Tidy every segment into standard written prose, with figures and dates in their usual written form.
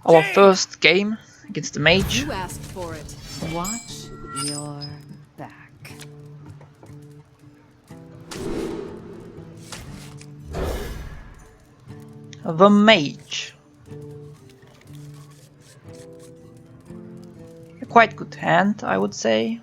Our first game against the mage. You asked for it. Watch your back. The mage. A quite good hand, I would say.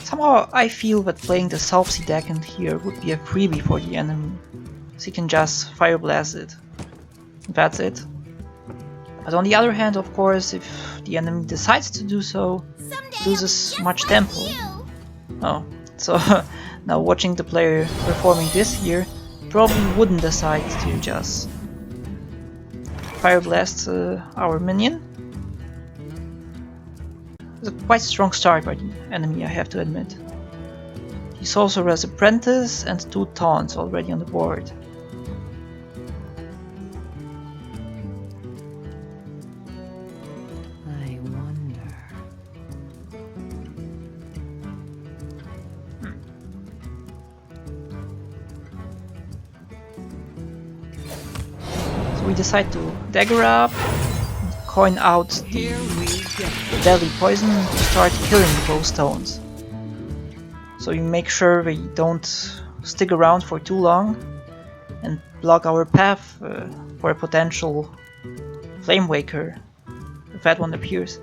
Somehow I feel that playing the South Sea deckhand here would be a freebie for the enemy, so he can just Fire Blast it. That's it. But on the other hand, of course, if the enemy decides to do so, he loses much tempo. Oh, so now watching the player performing this here, probably wouldn't decide to just Fire Blast our minion. It's a quite strong start by the enemy, I have to admit. He also has Apprentice and 2 taunts already on the board. I wonder. So we decide to dagger up, coin out the deadly poison to start killing the glowstones. So we make sure we don't stick around for too long and block our path for a potential Flame Waker if that one appears.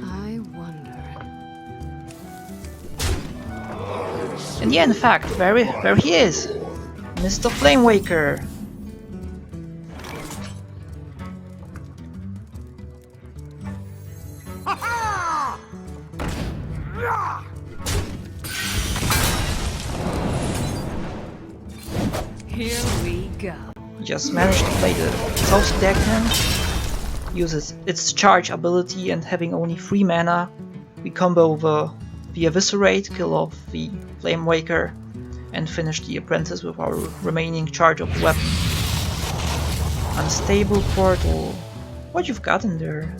I wonder. And yeah, in fact, there he is, Mr. Flame Waker. Here we go. Just managed to play the South deckhand, uses its charge ability, and having only 3 mana, we combo the Eviscerate, kill off the Flame Waker, and finish the Apprentice with our remaining charge of the weapon. Unstable Portal. What you've got in there?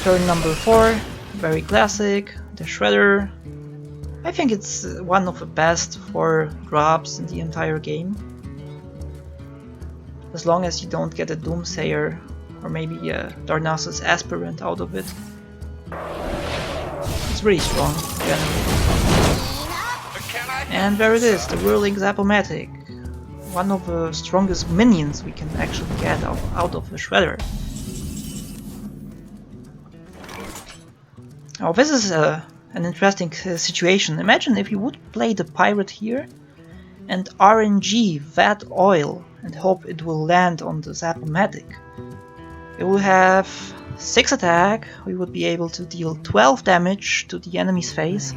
Turn number 4, very classic, the Shredder. I think it's one of the best 4 drops in the entire game. As long as you don't get a Doomsayer or maybe a Darnassus Aspirant out of it. It's really strong, generally. And there it is, the Whirling Zap-O-Matic. One of the strongest minions we can actually get out of the Shredder. Now this is an interesting situation. Imagine if you would play the pirate here and RNG that oil and hope it will land on the Zap-O-Matic. It will have 6 attack, we would be able to deal 12 damage to the enemy's face,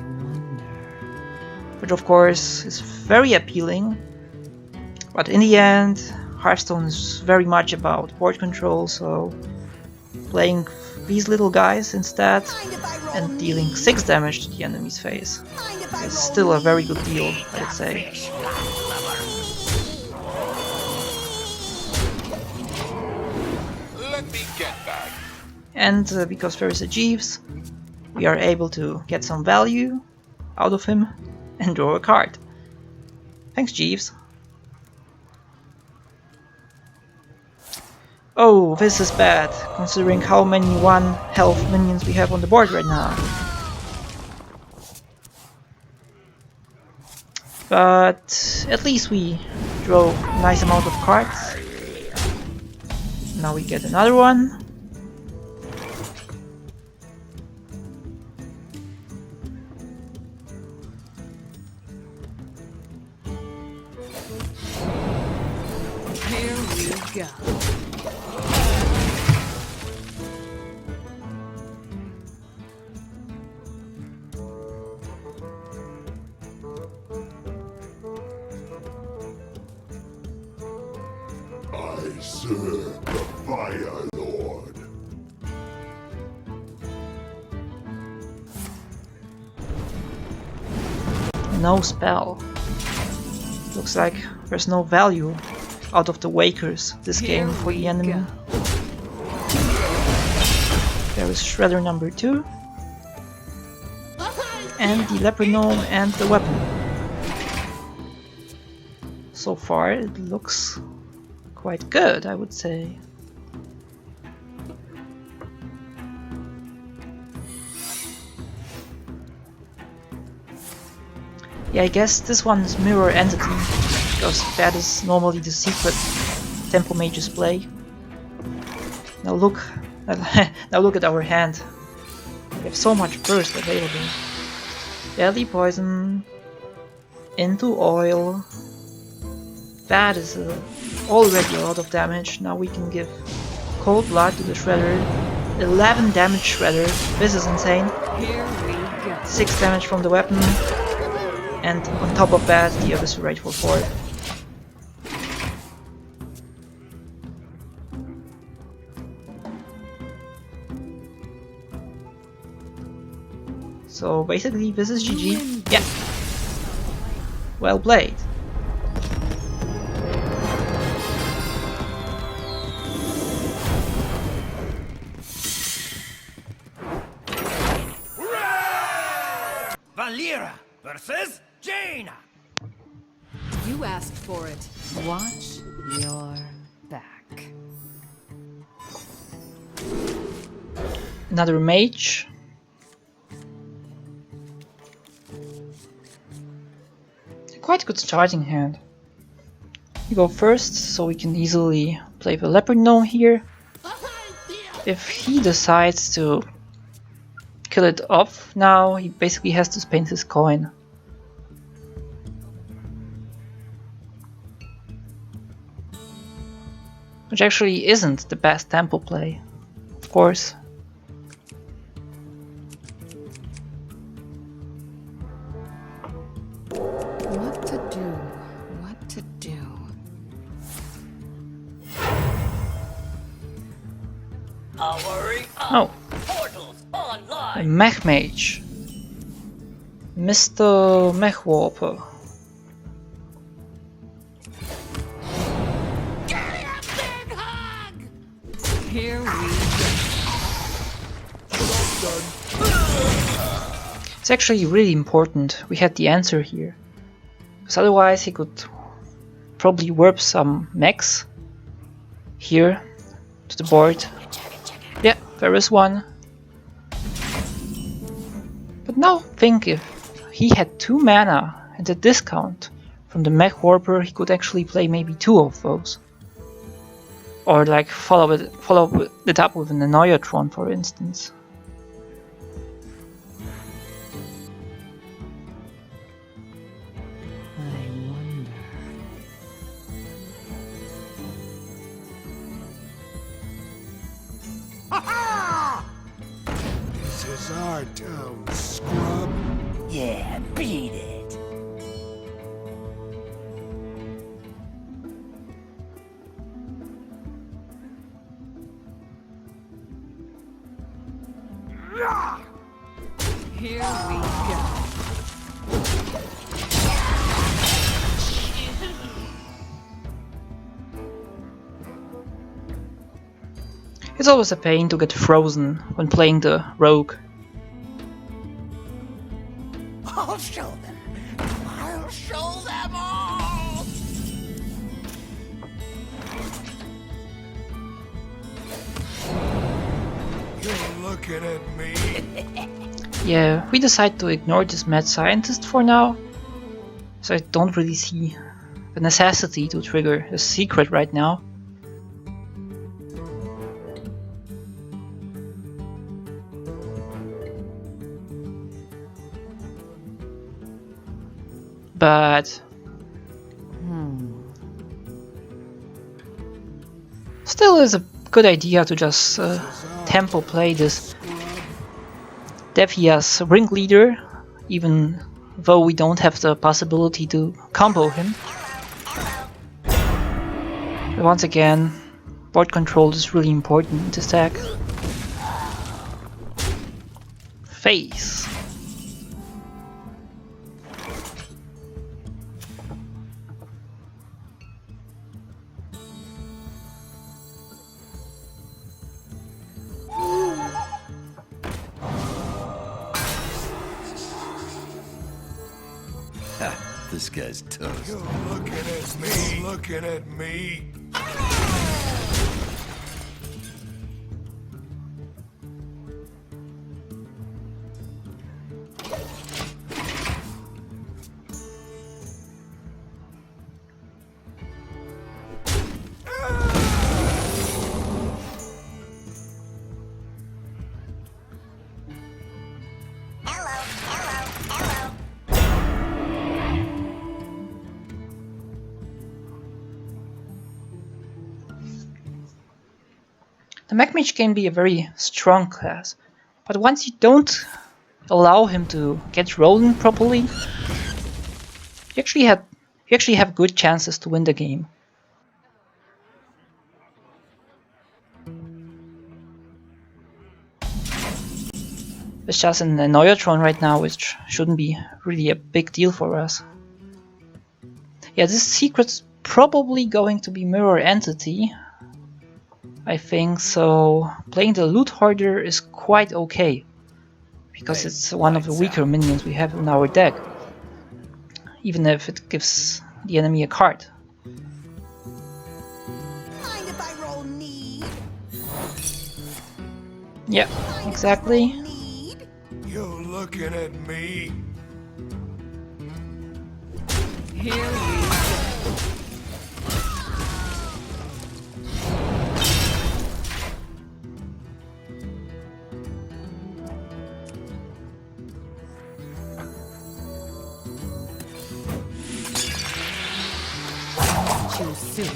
which of course is very appealing, but in the end Hearthstone is very much about board control, so playing these little guys instead and dealing 6 damage to the enemy's face is still a very good deal, I would say. Let me get that. And because there is a Jeeves, we are able to get some value out of him and draw a card. Thanks, Jeeves. Oh, this is bad, considering how many 1 health minions we have on the board right now. But at least we draw a nice amount of cards. Now we get another one. Here we go. I serve the Fire Lord. No spell. Looks like there's no value out of the Wakers this game for the enemy. There is Shredder number 2. And the Leopard Gnome and the weapon. So far it looks quite good, I would say. Yeah, I guess this one is Mirror Entity, because that is normally the secret Temple Mages play. Now look, now look at our hand. We have so much burst available. Deadly Poison into Oil. That is already a lot of damage. Now we can give Cold Blood to the Shredder. 11 damage Shredder. This is insane. Here we go. 6 damage from the weapon. And on top of that, the Eviscerate for 4. So basically this is GG. Yeah. Well played. Valera versus Jaina. You asked for it. Watch your back. Another mage. Quite good starting hand. We go first, so we can easily play the Leopard Gnome here. If he decides to kill it off now, he basically has to spend his coin. Which actually isn't the best temple play, of course. What to do? What to do? Oh, a Mech Mage. Mr. Mech Warper. Here we go. It's actually really important we had the answer here. Because otherwise he could probably warp some mechs here to the board. Yeah, there is one. But now think, if he had 2 mana and a discount from the Mech Warper, he could actually play maybe 2 of those. Or like follow it up with an Annoyatron, for instance. I wonder. This is our town, scrub. Yeah, beat it. Here we go. It's always a pain to get frozen when playing the rogue. I'll show them. I'll show them all. You're looking at me. Yeah, we decide to ignore this mad scientist for now. So I don't really see the necessity to trigger a secret right now. But Still is a good idea to just tempo play this Devia's ringleader, even though we don't have the possibility to combo him. But once again, board control is really important in this deck. Face. This guy's toast. You're looking at me. Looking at me. The Mech Mage can be a very strong class, but once you don't allow him to get rolling properly, you actually have good chances to win the game. It's just an Neutron right now, which shouldn't be really a big deal for us. Yeah, this secret's probably going to be Mirror Entity, I think, so playing the Loot Hoarder is quite okay, because it's one of the weaker minions we have in our deck, even if it gives the enemy a card. Mind if I roll need? Yeah, exactly. Need? You're looking at me. Here we go. Too soon.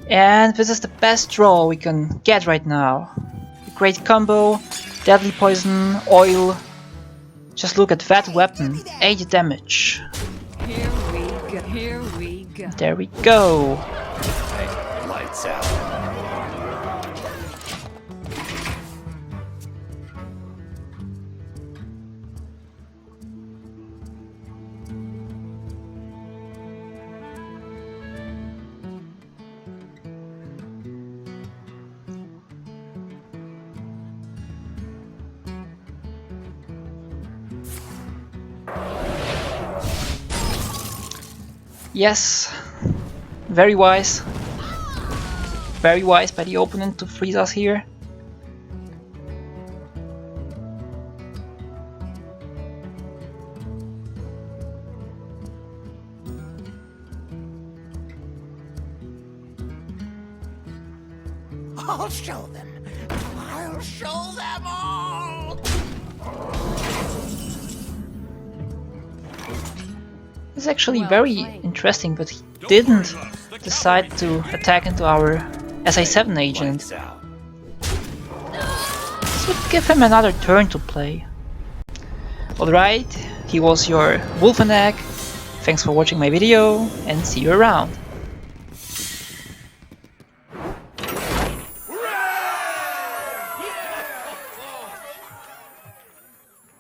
And this is the best draw we can get right now. A great combo, deadly poison, oil. Just look at that weapon, 8 damage. Here we go. Here we go. There we go. Hey, lights out. Yes, very wise. Very wise by the opponent to freeze us here. I'll show them. I'll show them all. It's actually Well very played. interesting, but he didn't decide to attack into our SI7 agent. Lights out. This would give him another turn to play. Alright, he was your Wolfenac. Thanks for watching my video and see you around.